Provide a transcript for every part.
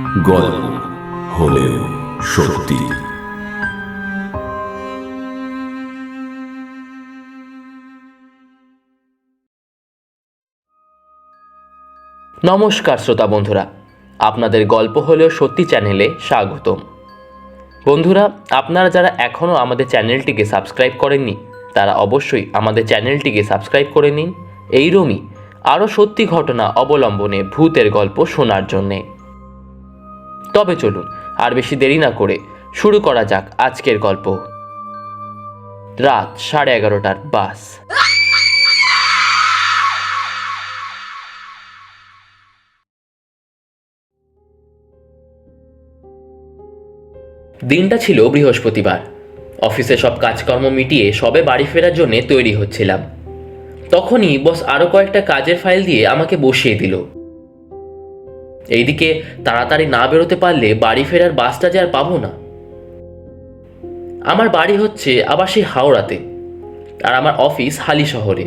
গল্প হলেও সত্যি। নমস্কার শ্রোতা বন্ধুরা, আপনাদের গল্প হলেও সত্যি চ্যানেলে স্বাগতম। বন্ধুরা, আপনারা যারা এখনও আমাদের চ্যানেলটিকে সাবস্ক্রাইব করেননি তারা অবশ্যই আমাদের চ্যানেলটিকে সাবস্ক্রাইব করে নিন এইরকমই আরও সত্যি ঘটনা অবলম্বনে ভূতের গল্প শোনার জন্যে। তবে চলুন আর বেশি দেরি না করে শুরু করা যাক আজকের গল্প। রাত 11:30টার বাস। দিনটা ছিল বৃহস্পতিবার। অফিসে সব কাজকর্ম মিটিয়ে সবে বাড়ি ফেরার জন্য তৈরি হচ্ছিলাম। তখনই বস আরও কয়েকটা কাজের ফাইল দিয়ে আমাকে বসিয়ে দিল। এইদিকে তাড়াতাড়ি না বেরোতে পারলে বাড়ি ফেরার বাসটা যে আর পাবো না। আমার বাড়ি হচ্ছে আবার সেই হাওড়াতে, আর আমার অফিস হালি শহরে।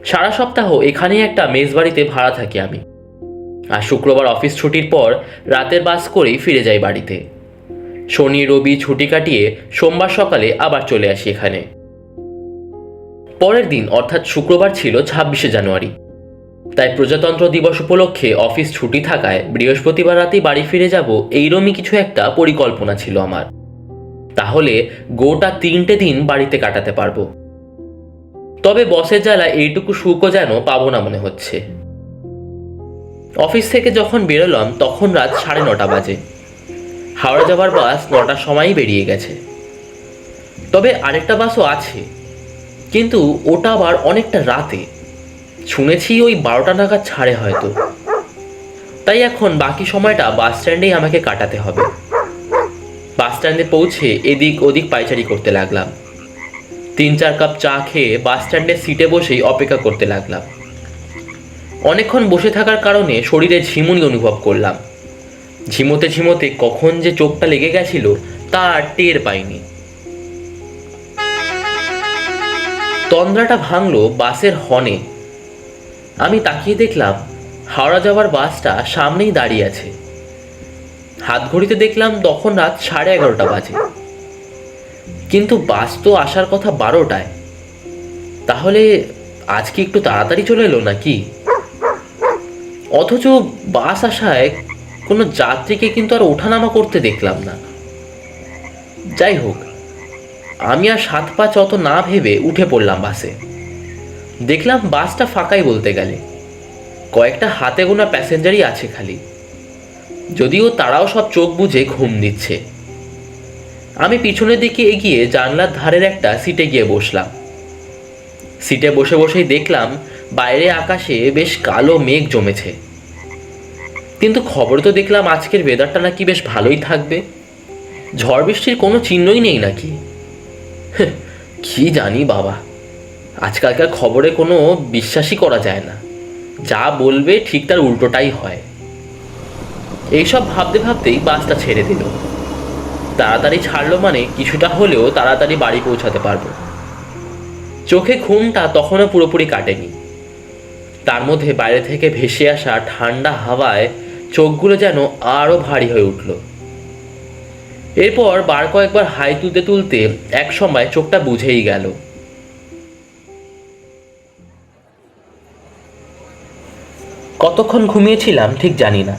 সারা সপ্তাহ এখানেই একটা মেসবাড়িতে ভাড়া থাকি আমি, আর শুক্রবার অফিস ছুটির পর রাতের বাস করেই ফিরে যাই বাড়িতে। শনি রবি ছুটি কাটিয়ে সোমবার সকালে আবার চলে আসি এখানে। পরের দিন অর্থাৎ শুক্রবার ছিল 26শে জানুয়ারি, তাই প্রজাতন্ত্র দিবস উপলক্ষে অফিস ছুটি থাকায় বৃহস্পতিবার রাতেই বাড়ি ফিরে যাব এইরকমই কিছু একটা পরিকল্পনা ছিল আমার। তাহলে গোটা 3টে দিন বাড়িতে কাটাতে পারবো। তবে বসের জ্বালায় এইটুকু সুখও যেন পাবো না মনে হচ্ছে। অফিস থেকে যখন বেরোলাম তখন রাত 9:30 বাজে। হাওড়া যাবার বাস 9টার সময়ই বেরিয়ে গেছে। তবে আরেকটা বাসও আছে, কিন্তু ওটা আবার অনেকটা রাতে। শুনেছি ওই 12টা নাগাদ ছাড়ে হয়তো। তাই এখন বাকি সময়টা বাস স্ট্যান্ডেই আমাকে কাটাতে হবে। বাস স্ট্যান্ডে পৌঁছে এদিক ওদিক পায়চারি করতে লাগলাম। 3-4 কাপ চা খেয়ে বাস স্ট্যান্ডের সিটে বসেই অপেক্ষা করতে লাগলাম। অনেকক্ষণ বসে থাকার কারণে শরীরে ঝিমুনি অনুভব করলাম। ঝিমোতে ঝিমোতে কখন যে চোখটা লেগে গেছিল তা আর টের পাইনি। তন্দ্রাটা ভাঙলো বাসের হর্নে। আমি তাকিয়ে দেখলাম হাওড়া যাওয়ার বাসটা সামনেই দাঁড়িয়ে আছে। হাত ঘড়িতে দেখলাম তখন রাত 11:30 বাজে, কিন্তু বাস তো আসার কথা 12টায়। তাহলে আজকে একটু তাড়াতাড়ি চলে এলো নাকি? অথচ বাস আসায় কোনো যাত্রীকে কিন্তু আর ওঠানামা করতে দেখলাম না। যাই হোক, আমি আর 7-5 অত না ভেবে উঠে পড়লাম বাসে। দেখলাম বাসটা ফাঁকাই বলতে গেলে, কয়েকটা হাতে গোনা প্যাসেঞ্জারই আছে খালি, যদিও তারাও সব চোখ বুজে ঘুম দিচ্ছে। আমি পিছনের দিকে এগিয়ে জানলার ধারের একটা সিটে গিয়ে বসলাম। সিটে বসে বসেই দেখলাম বাইরে আকাশে বেশ কালো মেঘ জমেছে। কিন্তু খবরে তো দেখলাম আজকের ওয়েদারটা নাকি বেশ ভালোই থাকবে। ঝড় বৃষ্টির কোনো চিহ্নই নেই নাকি? কি জানি বাবা, আজকালকার খবরে কোনো বিশ্বাসই করা যায় না। যা বলবে ঠিক তার উল্টোটাই হয়। এইসব ভাবতে ভাবতেই বাসটা ছেড়ে দিল। তাড়াতাড়ি ছাড়লো মানে কিছুটা হলেও তাড়াতাড়ি বাড়ি পৌঁছাতে পারবো। চোখে ঘুমটা তখনও পুরোপুরি কাটেনি। তার মধ্যে বাইরে থেকে ভেসে আসা ঠান্ডা হাওয়ায় চোখগুলো যেন আরও ভারী হয়ে উঠল। এরপর বার কয়েকবার হাই তুলতে তুলতে এক সময় চোখটা বুঝেই গেল। কতক্ষণ ঘুমিয়েছিলাম ঠিক জানি না,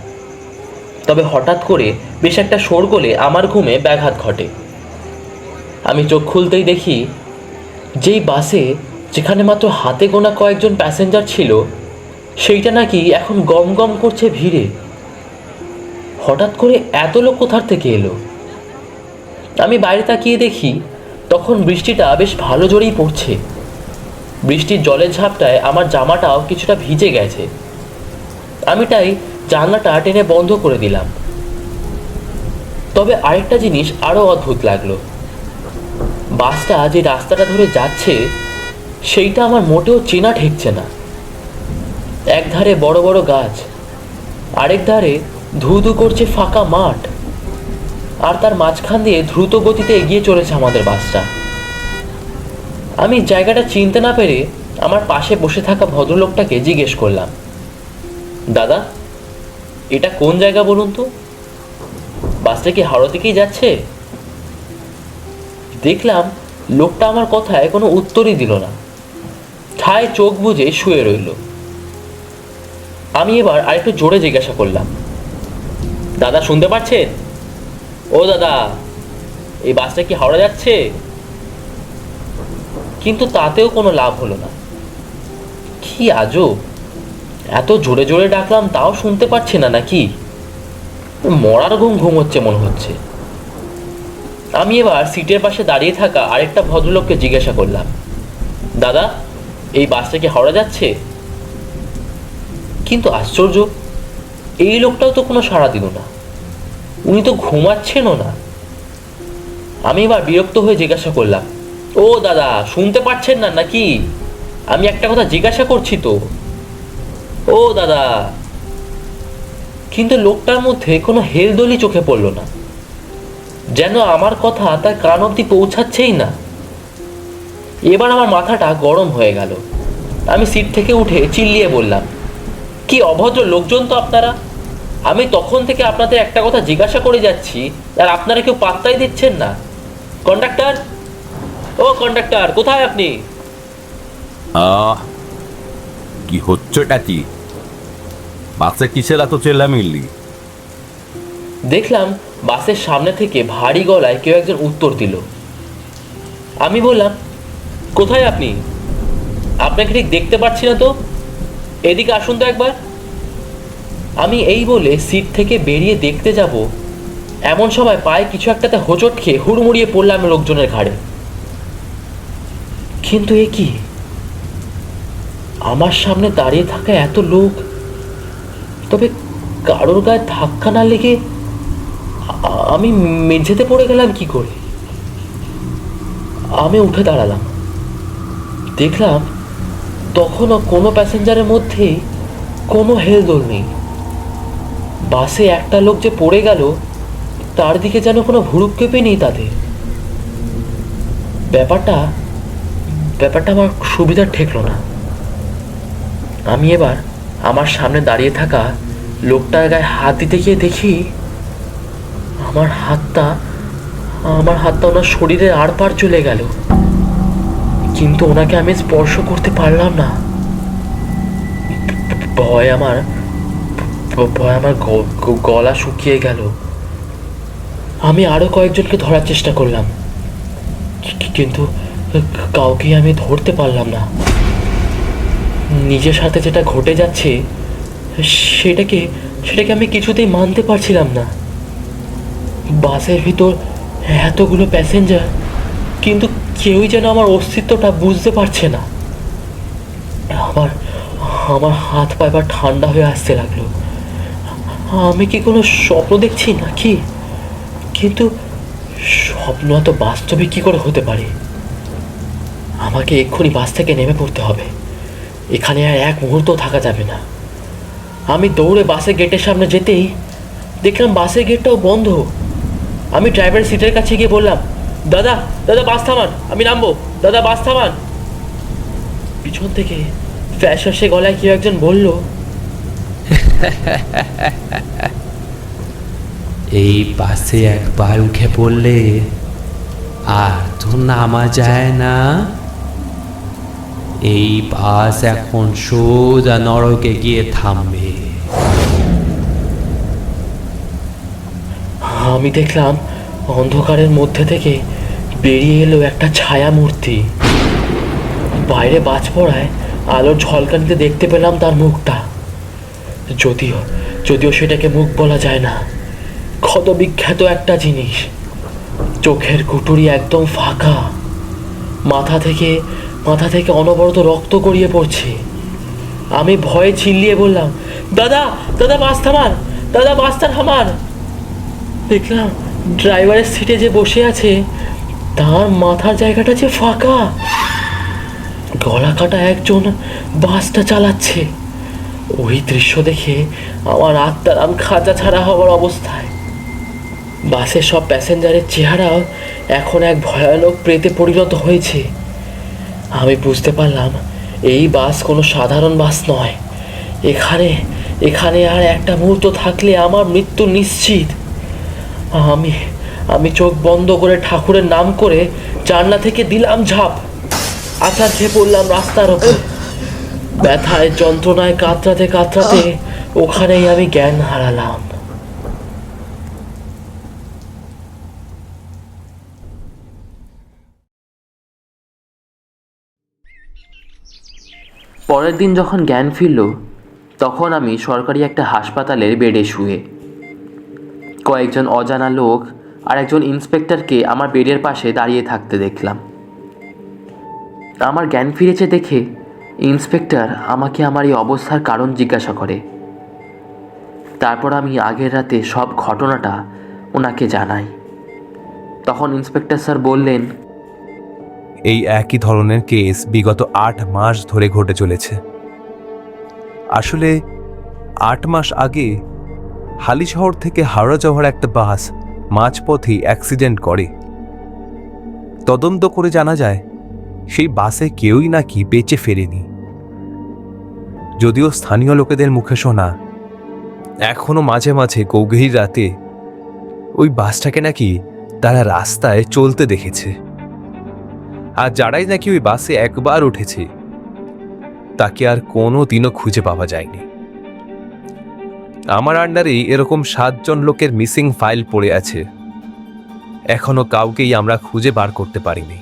তবে হঠাৎ করে বেশ একটা শোরগোলে আমার ঘুমে ব্যাঘাত ঘটে। আমি চোখ খুলতেই দেখি যেই বাসে, যেখানে মাত্র হাতে গোনা কয়েকজন প্যাসেঞ্জার ছিল, সেইটা নাকি এখন গম গম করছে ভিড়ে। হঠাৎ করে এত লোক কোথার থেকে এলো? আমি বাইরে তাকিয়ে দেখি তখন বৃষ্টিটা বেশ ভালো জোরেই পড়ছে। বৃষ্টির জলের ঝাপটায় আমার জামাটাও কিছুটা ভিজে গেছে। আমি তাই জানলাটা টেনে বন্ধ করে দিলাম। তবে আরেকটা জিনিস আরও অদ্ভুত লাগলো। বাসটা যে রাস্তাটা ধরে যাচ্ছে সেইটা আমার মোটেও চেনা ঠেকছে না। এক ধারে বড় বড় গাছ, আরেক ধারে ধু ধু করছে ফাঁকা মাঠ, আর তার মাঝখান দিয়ে দ্রুত গতিতে এগিয়ে চলেছে আমাদের বাসটা। আমি জায়গাটা চিনতে না পেরে আমার পাশে বসে থাকা ভদ্রলোকটাকে জিজ্ঞেস করলাম, দাদা এটা কোন জায়গা বলুন তো? বাসটা কি হাওড়া থেকেই যাচ্ছে? দেখলাম লোকটা আমার কথায় কোনো উত্তরই দিল না, ঠায় চোখ বুজে শুয়ে রইল। আমি এবার আরেকটু জোরে জিজ্ঞাসা করলাম, দাদা শুনতে পাচ্ছেন? ও দাদা, এই বাসটা কি হাওড়া যাচ্ছে? কিন্তু তাতেও কোনো লাভ হলো না। কি আজব, এত জোরে জোরে ডাকলাম তাও শুনতে পাচ্ছে না নাকি? মরার ঘুম ঘুমোচ্ছে মনে হচ্ছে। আমি এবার সিটের পাশে দাঁড়িয়ে থাকা আরেকটা ভদ্রলোককে জিজ্ঞাসা করলাম, দাদা এই বাসটা কি হাওড়া যাচ্ছে? কিন্তু আশ্চর্য, এই লোকটাও তো কোনো সাড়া দিল না, উনি তো ঘুমাচ্ছেনও না। আমি এবার বিরক্ত হয়ে জিজ্ঞাসা করলাম, ও দাদা শুনতে পাচ্ছেন না নাকি? আমি একটা কথা জিজ্ঞাসা করছি তো, ও দাদা। কিন্তু লোকটার মধ্যে কোনো হেলদোলই চোখে পড়ল না, যেন আমার কথা তার কান অবধি পৌঁছাচ্ছেই না। এবার আমার মাথাটা গরম হয়ে গেল। আমি সিট থেকে উঠে চিল্লিয়ে বললাম, কি অভদ্র লোকজন তো আপনারা! আমি তখন থেকে আপনাদের একটা কথা জিজ্ঞাসা করে যাচ্ছি আর আপনারা কেউ পাত্তাই দিচ্ছেন না। কন্ডাক্টর, ও কন্ডাক্টর, কোথায় আপনি? কি হচ্ছেটা কি? বাসে কিসের এত চেল্লামিল্লি? দেখলাম বাসের সামনে থেকে ভারী গলায় কেউ একজন উত্তর দিল। আমি বললাম, কোথায় আপনি? আপনাকে ঠিক দেখতে পাচ্ছি না তো, এদিকে আসুন তো একবার। আমি এই বলে সিট থেকে বেরিয়ে দেখতে যাব, এমন সময় পায়ে কিছু একটাতে হোঁচট খেয়ে হুড়মুড়িয়ে পড়লাম লোকজনের ঘাড়ে। কিন্তু এ কি, আমার সামনে দাঁড়িয়ে থাকা এত লোক, তবে কারোর গায়ে ধাক্কা না লেগে আমি মেঝেতে পড়ে গেলাম কি করে? আমি উঠে দাঁড়ালাম, দেখলাম তখনও কোনো প্যাসেঞ্জারের মধ্যেই কোনো হেলদোল নেই। বাসে একটা লোক যে পড়ে গেল তার দিকে যেন কোনো ভুরুক্ষেপই নেই তাদের। ব্যাপারটা আমার সুবিধার ঠেকলো না। আমি এবার আমার সামনে দাঁড়িয়ে থাকা লোকটার গায়ে হাত দিতে গিয়ে দেখি আমার হাতটা ওনার শরীরের আড়পার চলে গেল, কিন্তু ওনাকে আমি স্পর্শ করতে পারলাম না। ভয় আমার গলা শুকিয়ে গেল। আমি আরো কয়েকজনকে ধরার চেষ্টা করলাম, কিন্তু কাউকে আমি ধরতে পারলাম না। নিজের সাথে যেটা ঘটে যাচ্ছে সেটাকে আমি কিছুতেই মানতে পারছিলাম না। বাসের ভিতর এতগুলো প্যাসেঞ্জার, কিন্তু কেউই যেন আমার অস্তিত্বটা বুঝতে পারছে না। আমার হাত পা এবার ঠান্ডা হয়ে আসতে লাগলো। আমি কি কোনো স্বপ্ন দেখছি নাকি? কিন্তু স্বপ্ন এত বাস্তবে কি করে হতে পারে? আমাকে এক্ষুনি বাস থেকে নেমে পড়তে হবে, এখানে আর এক মুহূর্ত থাকা যাবে না। আমি দৌড়ে বাসের গেটের সামনে যেতেই দেখলাম বাসের গেটটাও বন্ধ। আমি ড্রাইভারের সিটের কাছে গিয়ে বললাম, দাদা দাদা বাস থামান, আমি নামবো, দাদা বাস থামান। পিছন থেকে ফ্যাশাসে গলায় কেউ একজন বলল, এই বাসে একবার উঠে পড়লে আর তো নামা যায় না। এই বাস এখন সোজা নরকে গিয়ে থামবে। আমি দেখলাম অন্ধকারের মধ্যে থেকে বেরিয়ে এলো একটা ছায়া মূর্তি। বাইরে বাজ পড়ায় আলোর ঝলকানিতে দেখতে পেলাম তার মুখটা, যদিও সেটাকে মুখ বলা যায় না। ক্ষতবিখ্যাত একটা জিনিস, চোখের কুটুরি একদম ফাঁকা, মাথা থেকে অনবরত রক্ত গড়িয়ে পড়ছে। আমি ভয়ে চিল্লিয়ে বললাম, দাদা দাদা বাস থামান, দাদা বাসটা থামান। দেখলাম ড্রাইভারের সিটে যে বসে আছে তার মাথার জায়গাটা যে ফাঁকা, গলা কাটা একজন বাসটা চালাচ্ছে। ওই দৃশ্য দেখে আমার আত্মারাম খাঁচা ছাড়া হওয়ার অবস্থায়। বাসের সব প্যাসেঞ্জারের চেহারাও এখন এক ভয়ানক প্রেতে পরিণত হয়েছে। আমি বুঝতে পারলাম এই বাস কোনো সাধারণ বাস নয়। এখানে আর একটা মুহূর্ত থাকলে আমার মৃত্যু নিশ্চিত। আমি আমি চোখ বন্ধ করে ঠাকুরের নাম করে জানলা থেকে দিলাম ঝাঁপ। আছাড়ে পড়লাম রাস্তার ওপর। ব্যথায় যন্ত্রণায় কাতরাতে কাতরাতে ওখানেই আমি জ্ঞান হারালাম। পরের দিন যখন জ্ঞান ফিরল, তখন আমি সরকারি একটা হাসপাতালের বেডে শুয়ে। কয়েকজন অজানা লোক আর একজন ইন্সপেক্টরকে আমার বেডের পাশে দাঁড়িয়ে থাকতে দেখলাম। আমার জ্ঞান ফিরেছে দেখে ইন্সপেক্টর আমাকে আমার এই অবস্থার কারণ জিজ্ঞাসা করে। তারপর আমি আগের রাতে সব ঘটনাটা ওনাকে জানাই। তখন ইন্সপেক্টর স্যার বললেন, এই একই ধরনের কেস বিগত 8 মাস ধরে ঘটে চলেছে। আসলে 8 মাস আগে হালিশহর থেকে হাওড়া যাওয়ার একটা বাস মাঝপথে অ্যাক্সিডেন্ট করে। তদন্ত করে জানা যায় সেই বাসে কেউই নাকি বেঁচে ফেরেনি। যদিও স্থানীয় লোকেদের মুখে শোনা, এখনো মাঝে মাঝে গভীর রাতে ওই বাসটাকে নাকি তারা রাস্তায় চলতে দেখেছে। আর যারাই নাকি ওই বাসে একবার উঠেছে তাকে আর কোনো দিনও খুঁজে পাওয়া যায়নি। আমার আন্ডারেই এরকম 7 জন লোকের মিসিং ফাইল পড়ে আছে। এখনো কাউকেই আমরা খুঁজে বার করতে পারিনি।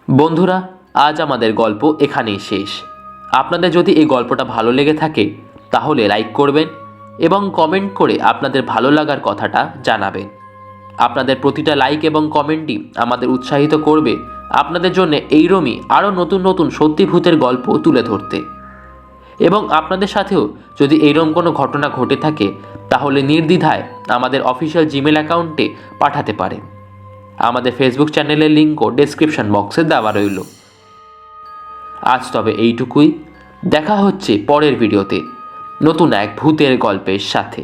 বন্ধুরা, আজ আমাদের গল্প এখানেই শেষ। আপনাদের যদি এই গল্পটা ভালো লেগে থাকে তাহলে লাইক করবেন এবং কমেন্ট করে আপনাদের ভালো লাগার কথাটা জানাবেন। আপনাদের প্রতিটা লাইক এবং কমেন্টই আমাদের উৎসাহিত করবে আপনাদের জন্য এইরকমই আরও নতুন নতুন সত্যি ভূতের গল্প তুলে ধরতে। এবং আপনাদের সাথেও যদি এইরকম কোনো ঘটনা ঘটে থাকে তাহলে নির্দ্বিধায় আমাদের অফিসিয়াল জিমেল অ্যাকাউন্টে পাঠাতে পারেন। আমাদের ফেসবুক চ্যানেলের লিঙ্কও ডেসক্রিপশন বক্সে দেওয়া রইল। আজ তবে এইটুকুই। দেখা হচ্ছে পরের ভিডিওতে নতুন এক ভূতের গল্পের সাথে।